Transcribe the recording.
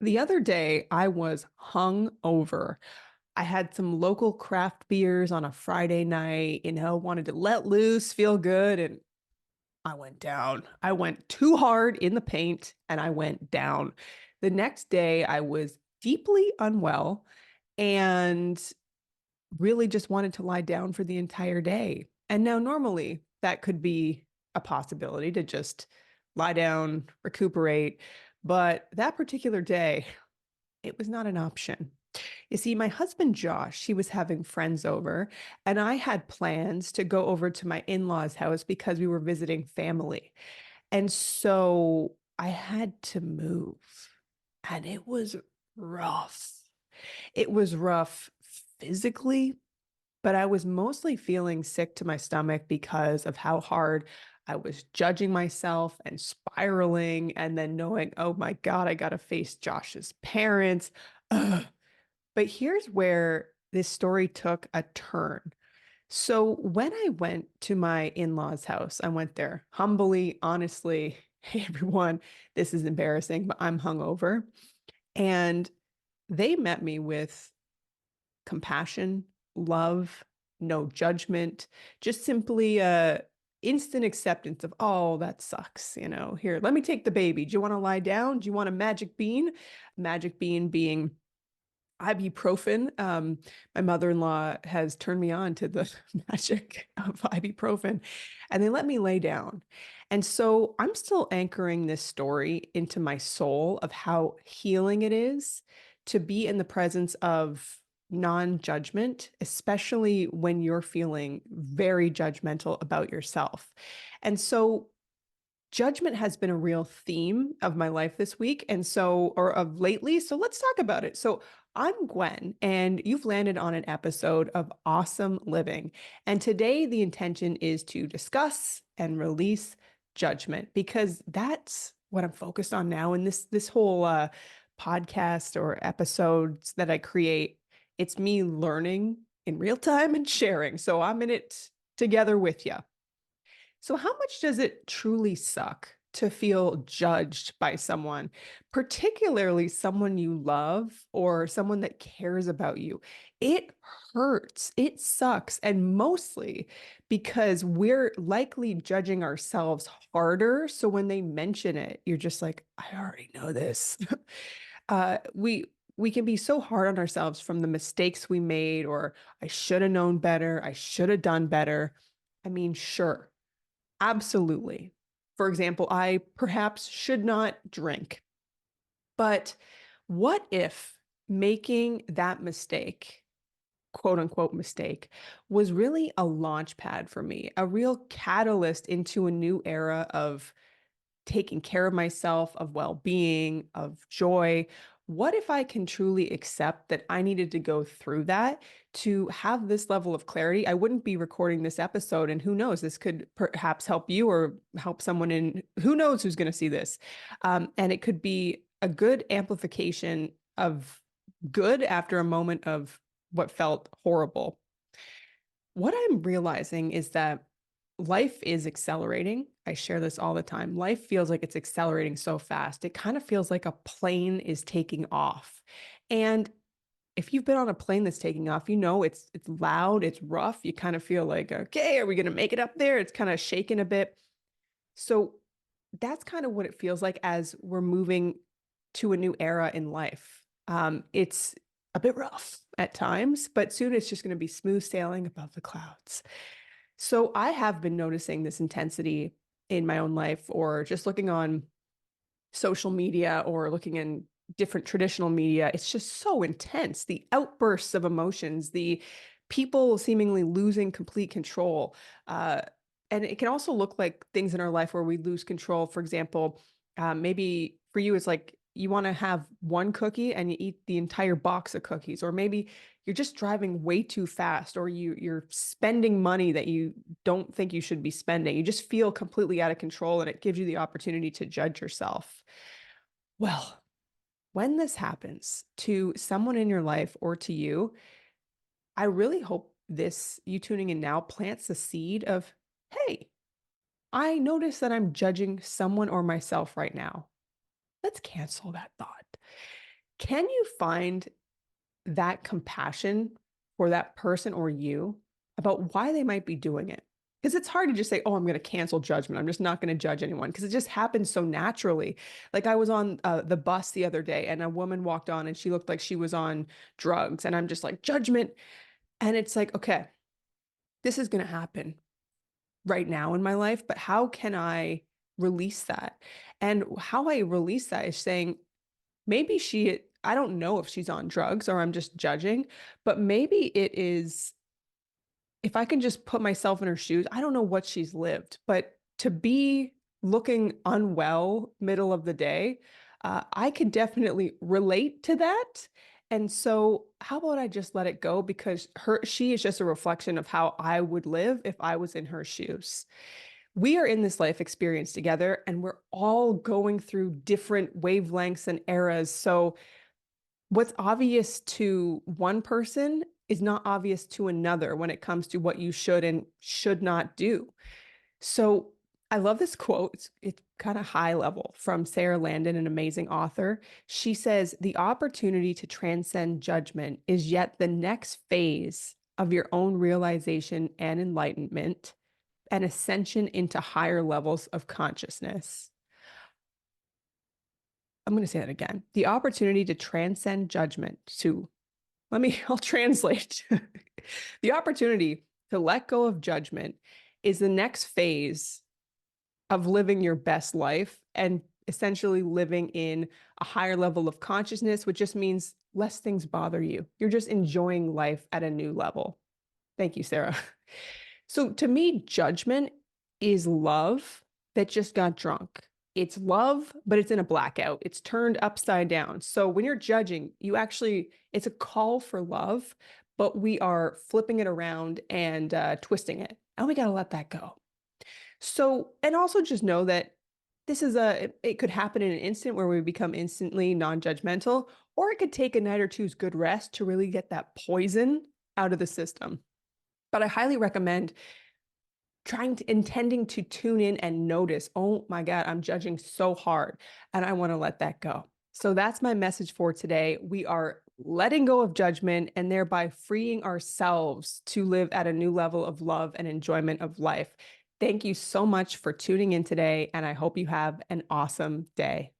The other day, I was hungover. I had some local craft beers on a Friday night, wanted to let loose, feel good, and I went down. I went too hard in the paint and I went down. The next day, I was deeply unwell and really just wanted to lie down for the entire day. And now, normally, that could be a possibility to just lie down, recuperate. But that particular day, it was not an option. You see, my husband Josh, he was having friends over, and I had plans to go over to my in-laws' house because we were visiting family. And so I had to move, and it was rough. It was rough physically, but I was mostly feeling sick to my stomach because of how hard I was judging myself and spiraling, and then knowing, oh my God, I got to face Josh's parents. Ugh. But here's where this story took a turn. So when I went to my in-laws' house, I went there humbly, honestly. Hey, everyone, this is embarrassing, but I'm hungover. And they met me with compassion, love, no judgment, just simply instant acceptance of, oh, that sucks. Here, let me take the baby. Do you want to lie down? Do you want a magic bean? Magic bean being ibuprofen. My mother-in-law has turned me on to the magic of ibuprofen, and they let me lay down. And so I'm still anchoring this story into my soul of how healing it is to be in the presence of non-judgment, especially when you're feeling very judgmental about yourself. And so judgment has been a real theme of my life this week or of lately. So let's talk about it. So I'm Gwen, and you've landed on an episode of Awesome Living. And today the intention is to discuss and release judgment because that's what I'm focused on now in this whole podcast or episodes that I create. It's me learning in real time and sharing. So I'm in it together with you. So, how much does it truly suck to feel judged by someone, particularly someone you love or someone that cares about you? It hurts. It sucks. And mostly because we're likely judging ourselves harder. So, when they mention it, you're just like, I already know this. We can be so hard on ourselves from the mistakes we made, or I should have known better. I should have done better. I mean, sure. Absolutely. For example, I perhaps should not drink. But what if making that mistake, quote unquote mistake, was really a launch pad for me, a real catalyst into a new era of taking care of myself, of well-being, of joy? What if I can truly accept that I needed to go through that to have this level of clarity? I wouldn't be recording this episode, and who knows, this could perhaps help you or help someone in who knows who's going to see this. And it could be a good amplification of good after a moment of what felt horrible. What I'm realizing is that life is accelerating. I share this all the time. Life feels like it's accelerating so fast. It kind of feels like a plane is taking off. And if you've been on a plane that's taking off, it's loud, it's rough. You kind of feel like, okay, are we going to make it up there? It's kind of shaking a bit. So that's kind of what it feels like as we're moving to a new era in life. It's a bit rough at times, but soon it's just going to be smooth sailing above the clouds. So I have been noticing this intensity in my own life, or just looking on social media or looking in different traditional media. It's just so intense. The outbursts of emotions, the people seemingly losing complete control. And it can also look like things in our life where we lose control. For example, maybe for you, it's like you want to have one cookie and you eat the entire box of cookies, or maybe you're just driving way too fast, or you're spending money that you don't think you should be spending. You just feel completely out of control, and it gives you the opportunity to judge yourself. Well, when this happens to someone in your life or to you, I really hope this, you tuning in now, plants the seed of, hey, I notice that I'm judging someone or myself right now. Let's cancel that thought. Can you find that compassion for that person or you about why they might be doing it? Because it's hard to just say, oh, I'm going to cancel judgment. I'm just not going to judge anyone because it just happens so naturally. Like I was on the bus the other day and a woman walked on and she looked like she was on drugs. And I'm just like, judgment. And it's like, okay, this is going to happen right now in my life, but how can I release that? And how I release that is saying, maybe I don't know if she's on drugs or I'm just judging, but maybe it is, if I can just put myself in her shoes, I don't know what she's lived, but to be looking unwell middle of the day, I could definitely relate to that. And so, how about I just let it go because she is just a reflection of how I would live if I was in her shoes. We are in this life experience together and we're all going through different wavelengths and eras. So, what's obvious to one person is not obvious to another when it comes to what you should and should not do. So I love this quote. It's kind of high level from Sarah Landon, an amazing author. She says, the opportunity to transcend judgment is yet the next phase of your own realization and enlightenment and ascension into higher levels of consciousness. I'm going to say that again. The opportunity to transcend judgment, I'll translate. The opportunity to let go of judgment is the next phase of living your best life and essentially living in a higher level of consciousness, which just means less things bother you. You're just enjoying life at a new level. Thank you, Sarah. So to me, judgment is love that just got drunk. It's love, but it's in a blackout. It's turned upside down. So when you're judging, it's a call for love, but we are flipping it around and twisting it. And we got to let that go. So, and also just know that it could happen in an instant where we become instantly non-judgmental, or it could take a night or two's good rest to really get that poison out of the system. But I highly recommend intending to tune in and notice, oh my God, I'm judging so hard and I want to let that go. So that's my message for today. We are letting go of judgment and thereby freeing ourselves to live at a new level of love and enjoyment of life. Thank you so much for tuning in today, and I hope you have an awesome day.